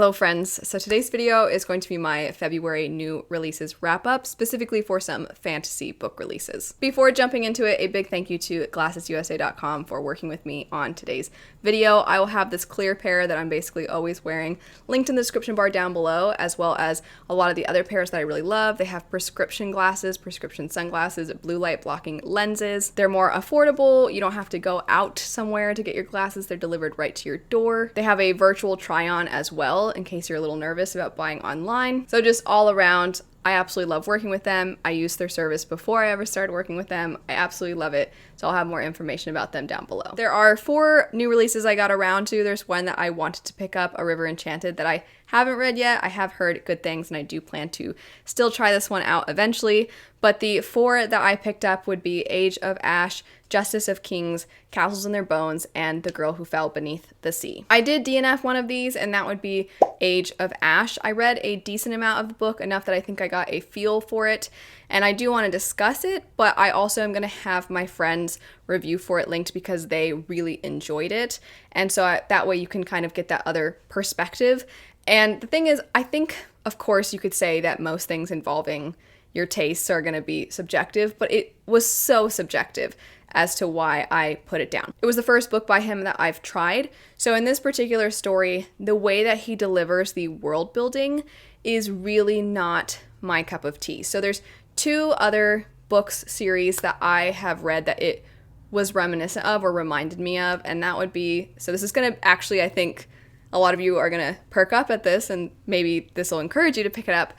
Hello friends, so today's video is going to be my February new releases wrap up, specifically for some fantasy book releases. Before jumping into it, a big thank you to glassesusa.com for working with me on today's video. I will have this clear pair that I'm basically always wearing linked in the description bar down below, as well as a lot of the other pairs that I really love. They have prescription glasses, prescription sunglasses, blue light blocking lenses. They're more affordable. You don't have to go out somewhere to get your glasses. They're delivered right to your door. They have a virtual try-on as well, in case you're a little nervous about buying online. So just all around, I absolutely love working with them. I used their service before I ever started working with them. I absolutely love it. So I'll have more information about them down below. There are 4 new releases I got around to. There's one that I wanted to pick up, A River Enchanted, that I haven't read yet. I have heard good things and I do plan to still try this one out eventually. But the 4 that I picked up would be Age of Ash, Justice of Kings, Castles in Their Bones, and The Girl Who Fell Beneath the Sea. I did DNF one of these, and that would be Age of Ash. I read a decent amount of the book, enough that I think I got a feel for it, and I do want to discuss it, but I also am going to have my friends review for it linked because they really enjoyed it, and so that way you can kind of get that other perspective. And the thing is, I think, of course, you could say that most things involving your tastes are going to be subjective, but it was so subjective as to why I put it down. It was the first book by him that I've tried. So in this particular story, the way that he delivers the world building is really not my cup of tea. So there's 2 other books series that I have read that it was reminiscent of or reminded me of, and that would be, so this is going to actually, I think a lot of you are going to perk up at this, and maybe this will encourage you to pick it up.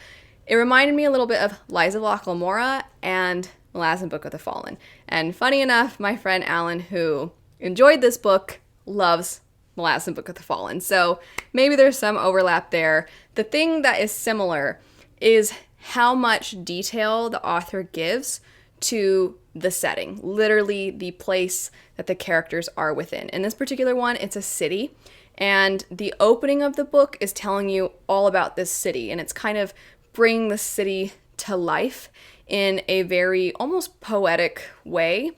It reminded me a little bit of Lies of Locke Lamora and Malazan Book of the Fallen. And funny enough, my friend Alan, who enjoyed this book, loves Malazan Book of the Fallen. So maybe there's some overlap there. The thing that is similar is how much detail the author gives to the setting, literally the place that the characters are within. In this particular one, it's a city. And the opening of the book is telling you all about this city. And it's kind of bringing the city to life in a very almost poetic way.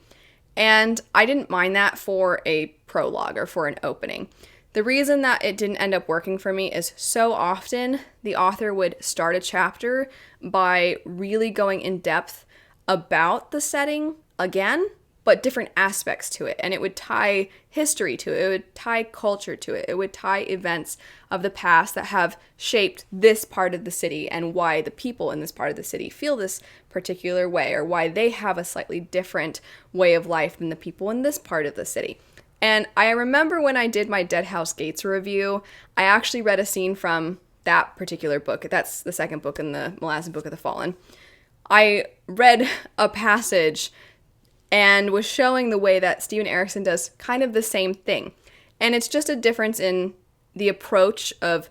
And I didn't mind that for a prologue or for an opening. The reason that it didn't end up working for me is so often the author would start a chapter by really going in depth about the setting again, but different aspects to it. And it would tie history to it. It would tie culture to it. It would tie events of the past that have shaped this part of the city and why the people in this part of the city feel this particular way, or why they have a slightly different way of life than the people in this part of the city. And I remember when I did my Dead House Gates review, I actually read a scene from that particular book. That's the second book in the Malazan Book of the Fallen. I read a passage and was showing the way that Steven Erikson does kind of the same thing. And it's just a difference in the approach of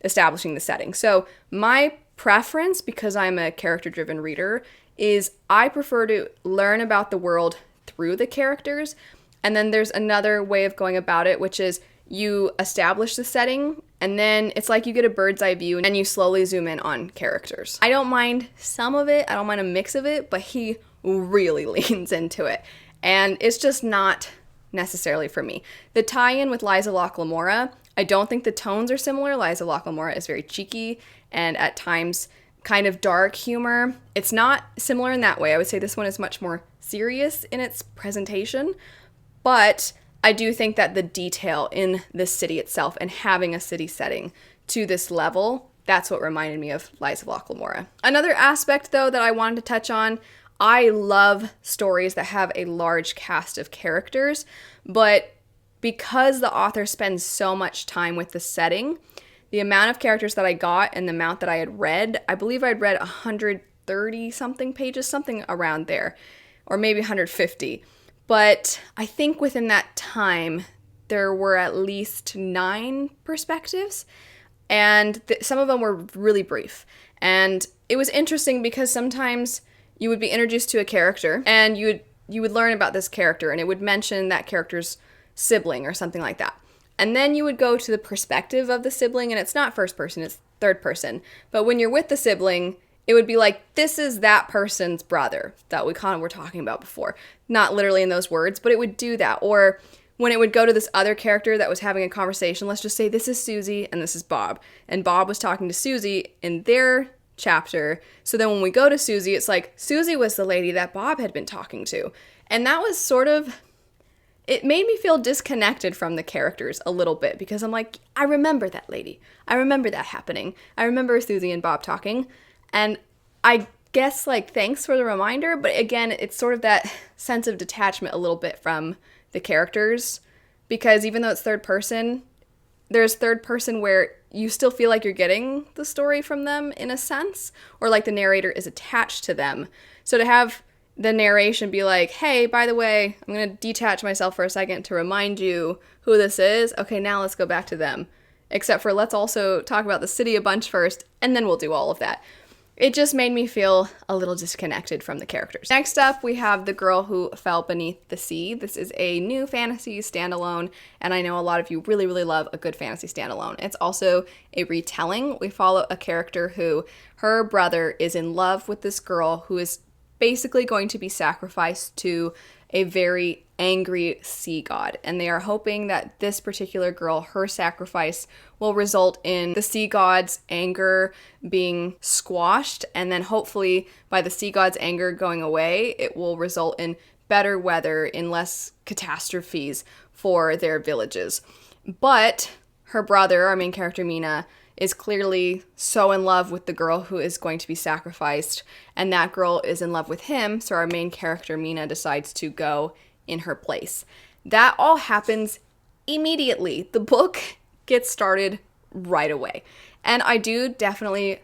establishing the setting. So my preference, because I'm a character-driven reader, is I prefer to learn about the world through the characters. And then there's another way of going about it, which is you establish the setting, and then it's like you get a bird's eye view and you slowly zoom in on characters. I don't mind some of it, I don't mind a mix of it, but he really leans into it, and it's just not necessarily for me. The tie-in with Lies of Locke Lamora, I don't think the tones are similar. Lies of Locke Lamora is very cheeky and at times kind of dark humor. It's not similar in that way. I would say this one is much more serious in its presentation, but I do think that the detail in the city itself and having a city setting to this level, that's what reminded me of Lies of Locke Lamora. Another aspect, though, that I wanted to touch on, I love stories that have a large cast of characters, but because the author spends so much time with the setting, the amount of characters that I got and the amount that I had read, I believe I'd read 130 something pages, something around there, or maybe 150. But I think within that time, there were at least 9 perspectives, and some of them were really brief. And it was interesting because sometimes you would be introduced to a character, and you would learn about this character, and it would mention that character's sibling or something like that. And then you would go to the perspective of the sibling, and it's not first person, it's third person. But when you're with the sibling, it would be like, this is that person's brother that we kind of were talking about before. Not literally in those words, but it would do that. Or when it would go to this other character that was having a conversation, let's just say this is Susie and this is Bob, and Bob was talking to Susie in their chapter. So then when we go to Susie, it's like Susie was the lady that Bob had been talking to. And that was sort of, it made me feel disconnected from the characters a little bit, because I'm like, I remember that lady. I remember that happening. I remember Susie and Bob talking. And I guess, like, thanks for the reminder, but again, it's sort of that sense of detachment a little bit from the characters, because even though it's third person, there's third person where you still feel like you're getting the story from them in a sense, or like the narrator is attached to them. So to have the narration be like, hey, by the way, I'm going to detach myself for a second to remind you who this is. Okay, now let's go back to them. Except for let's also talk about the city a bunch first, and then we'll do all of that. It just made me feel a little disconnected from the characters. Next up, we have The Girl Who Fell Beneath the Sea. This is a new fantasy standalone, and I know a lot of you really, really love a good fantasy standalone. It's also a retelling. We follow a character who, her brother is in love with this girl who is basically going to be sacrificed to a very angry sea god, and they are hoping that this particular girl, her sacrifice, will result in the sea god's anger being squashed, and then hopefully by the sea god's anger going away, it will result in better weather, in less catastrophes for their villages. But her brother, our main character Mina, is clearly so in love with the girl who is going to be sacrificed, and that girl is in love with him, so our main character Mina decides to go in her place. That all happens immediately. The book gets started right away. And I do definitely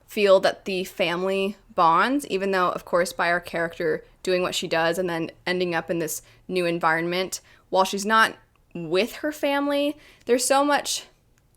feel that the family bonds, even though, of course, by our character doing what she does and then ending up in this new environment, while she's not with her family, there's so much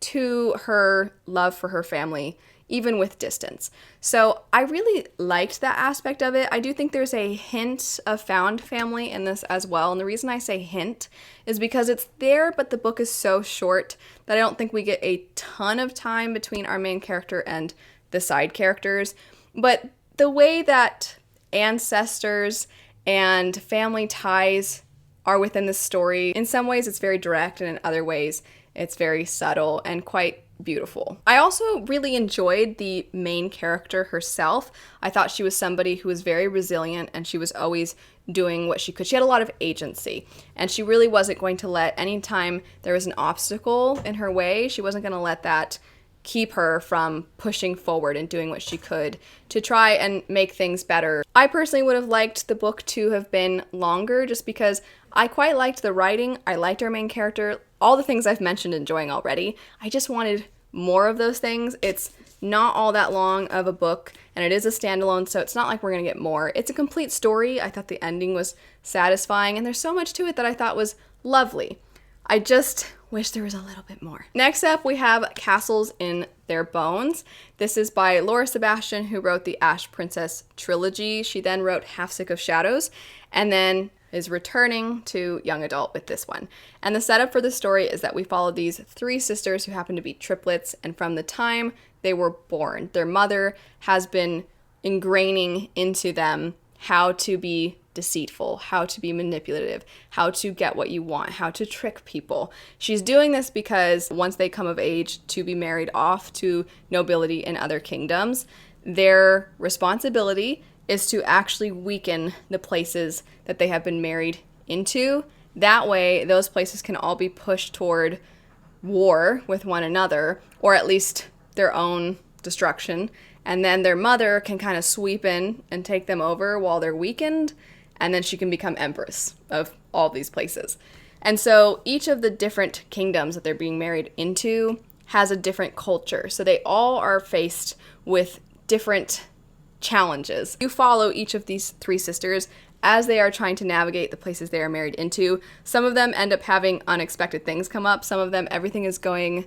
to her love for her family, even with distance. So I really liked that aspect of it. I do think there's a hint of found family in this as well. And the reason I say hint is because it's there, but the book is so short that I don't think we get a ton of time between our main character and the side characters. But the way that ancestors and family ties are within the story, in some ways it's very direct, and in other ways it's very subtle and quite beautiful. I also really enjoyed the main character herself. I thought she was somebody who was very resilient, and she was always doing what she could. She had a lot of agency, and she really wasn't going to let, anytime there was an obstacle in her way, she wasn't going to let that keep her from pushing forward and doing what she could to try and make things better. I personally would have liked the book to have been longer, just because I quite liked the writing. I liked our main character. All the things I've mentioned enjoying already. I just wanted more of those things. It's not all that long of a book, and it is a standalone, so it's not like we're going to get more. It's a complete story. I thought the ending was satisfying, and there's so much to it that I thought was lovely. I just wish there was a little bit more. Next up, we have Castles in Their Bones. This is by Laura Sebastian, who wrote the Ash Princess trilogy. She then wrote Half Sick of Shadows, and then is returning to young adult with this one. And the setup for the story is that we follow these three sisters who happen to be triplets, and from the time they were born, their mother has been ingraining into them how to be deceitful, how to be manipulative, how to get what you want, how to trick people. She's doing this because once they come of age to be married off to nobility in other kingdoms, their responsibility is to actually weaken the places that they have been married into. That way, those places can all be pushed toward war with one another, or at least their own destruction. And then their mother can kind of sweep in and take them over while they're weakened, and then she can become empress of all these places. And so each of the different kingdoms that they're being married into has a different culture. So they all are faced with different challenges. You follow each of these three sisters as they are trying to navigate the places they are married into. Some of them end up having unexpected things come up. Some of them, everything is going,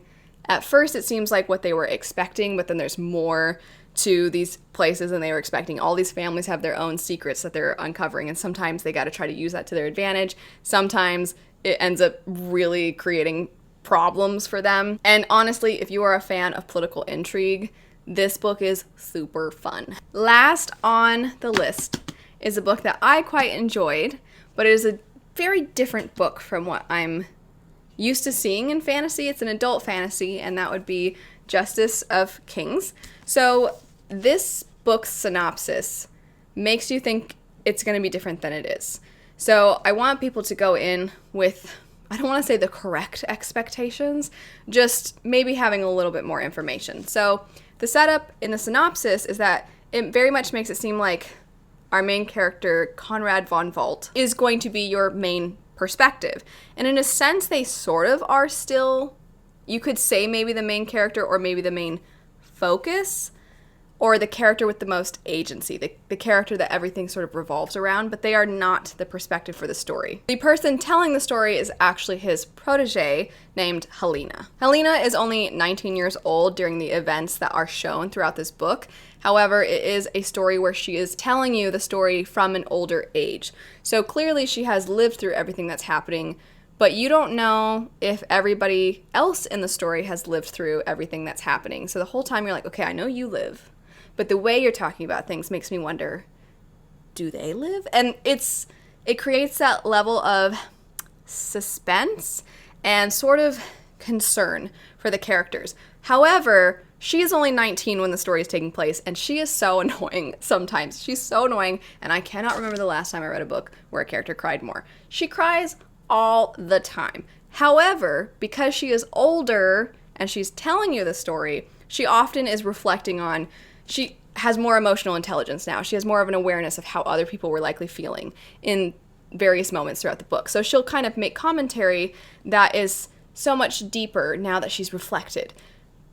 at first it seems like what they were expecting, but then there's more to these places than they were expecting. All these families have their own secrets that they're uncovering, and sometimes they got to try to use that to their advantage. Sometimes it ends up really creating problems for them. And honestly, if you are a fan of political intrigue, this book is super fun. Last on the list is a book that I quite enjoyed, but it is a very different book from what I'm used to seeing in fantasy. It's an adult fantasy, and that would be Justice of Kings. So this book's synopsis makes you think it's going to be different than it is. So I want people to go in with, I don't want to say the correct expectations, just maybe having a little bit more information. So the setup in the synopsis is that it very much makes it seem like our main character, Conrad von Volt, is going to be your main perspective. And in a sense, they sort of are still, you could say maybe the main character or maybe the main focus, or the character with the most agency, the character that everything sort of revolves around, but they are not the perspective for the story. The person telling the story is actually his protege named Helena. Helena is only 19 years old during the events that are shown throughout this book. However, it is a story where she is telling you the story from an older age. So clearly she has lived through everything that's happening, but you don't know if everybody else in the story has lived through everything that's happening. So the whole time you're like, okay, I know you live, but the way you're talking about things makes me wonder, do they live? And it creates that level of suspense and sort of concern for the characters. However, she is only 19 when the story is taking place, and she is so annoying sometimes. She's so annoying, and I cannot remember the last time I read a book where a character cried more. She cries all the time. However, because she is older and she's telling you the story, she often is reflecting on, she has more emotional intelligence now. She has more of an awareness of how other people were likely feeling in various moments throughout the book. So she'll kind of make commentary that is so much deeper now that she's reflected.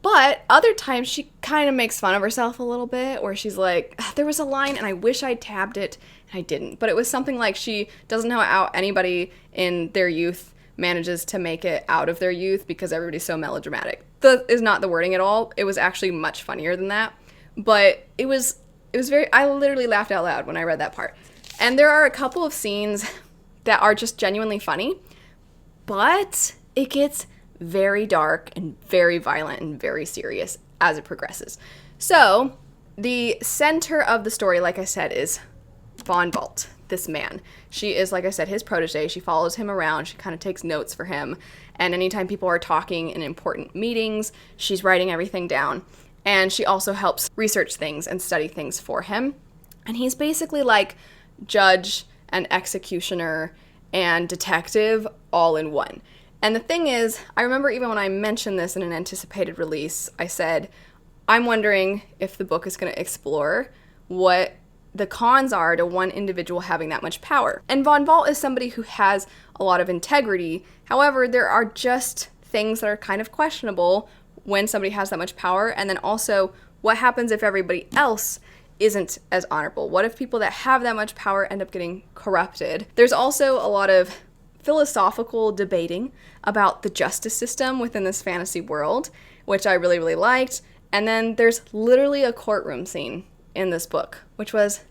But other times she kind of makes fun of herself a little bit, where she's like, there was a line and I wish I tabbed it and I didn't. But it was something like she doesn't know how anybody in their youth manages to make it out of their youth because everybody's so melodramatic. That is not the wording at all. It was actually much funnier than that. But it was very, I literally laughed out loud when I read that part. And there are a couple of scenes that are just genuinely funny, but it gets very dark and very violent and very serious as it progresses. So the center of the story, like I said, is von Volt, this man. She is, like I said, his protege. She follows him around. She kind of takes notes for him. And anytime people are talking in important meetings, she's writing everything down. And she also helps research things and study things for him. And he's basically like judge and executioner and detective all in one. And the thing is, I remember even when I mentioned this in an anticipated release, I said, I'm wondering if the book is going to explore what the cons are to one individual having that much power. And von Volt is somebody who has a lot of integrity. However, there are just things that are kind of questionable when somebody has that much power. And then also, what happens if everybody else isn't as honorable? What if people that have that much power end up getting corrupted? There's also a lot of philosophical debating about the justice system within this fantasy world, which I really, really liked. And then there's literally a courtroom scene in this book, which was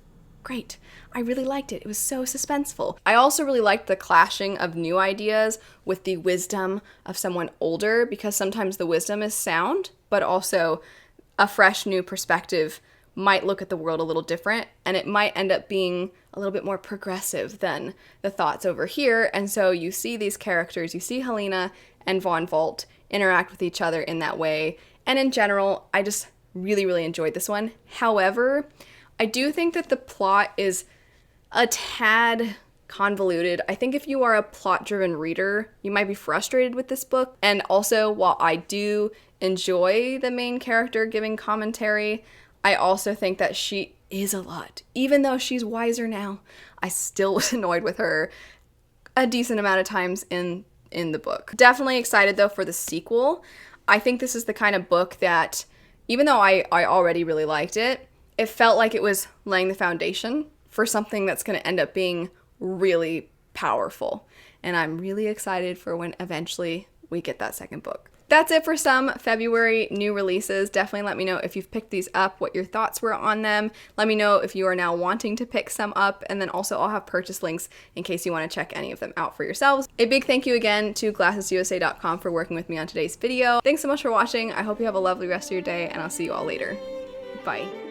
great. I really liked it. It was so suspenseful. I also really liked the clashing of new ideas with the wisdom of someone older, because sometimes the wisdom is sound, but also a fresh new perspective might look at the world a little different, and it might end up being a little bit more progressive than the thoughts over here. And so you see these characters, you see Helena and von Volt interact with each other in that way. And in general, I just really, really enjoyed this one. However, I do think that the plot is a tad convoluted. I think if you are a plot-driven reader, you might be frustrated with this book. And also, while I do enjoy the main character giving commentary, I also think that she is a lot. Even though she's wiser now, I still was annoyed with her a decent amount of times in the book. Definitely excited, though, for the sequel. I think this is the kind of book that, even though I already really liked it, it felt like it was laying the foundation for something that's going to end up being really powerful. And I'm really excited for when eventually we get that second book. That's it for some February new releases. Definitely let me know if you've picked these up, what your thoughts were on them. Let me know if you are now wanting to pick some up, and then also I'll have purchase links in case you want to check any of them out for yourselves. A big thank you again to GlassesUSA.com for working with me on today's video. Thanks so much for watching. I hope you have a lovely rest of your day, and I'll see you all later. Bye.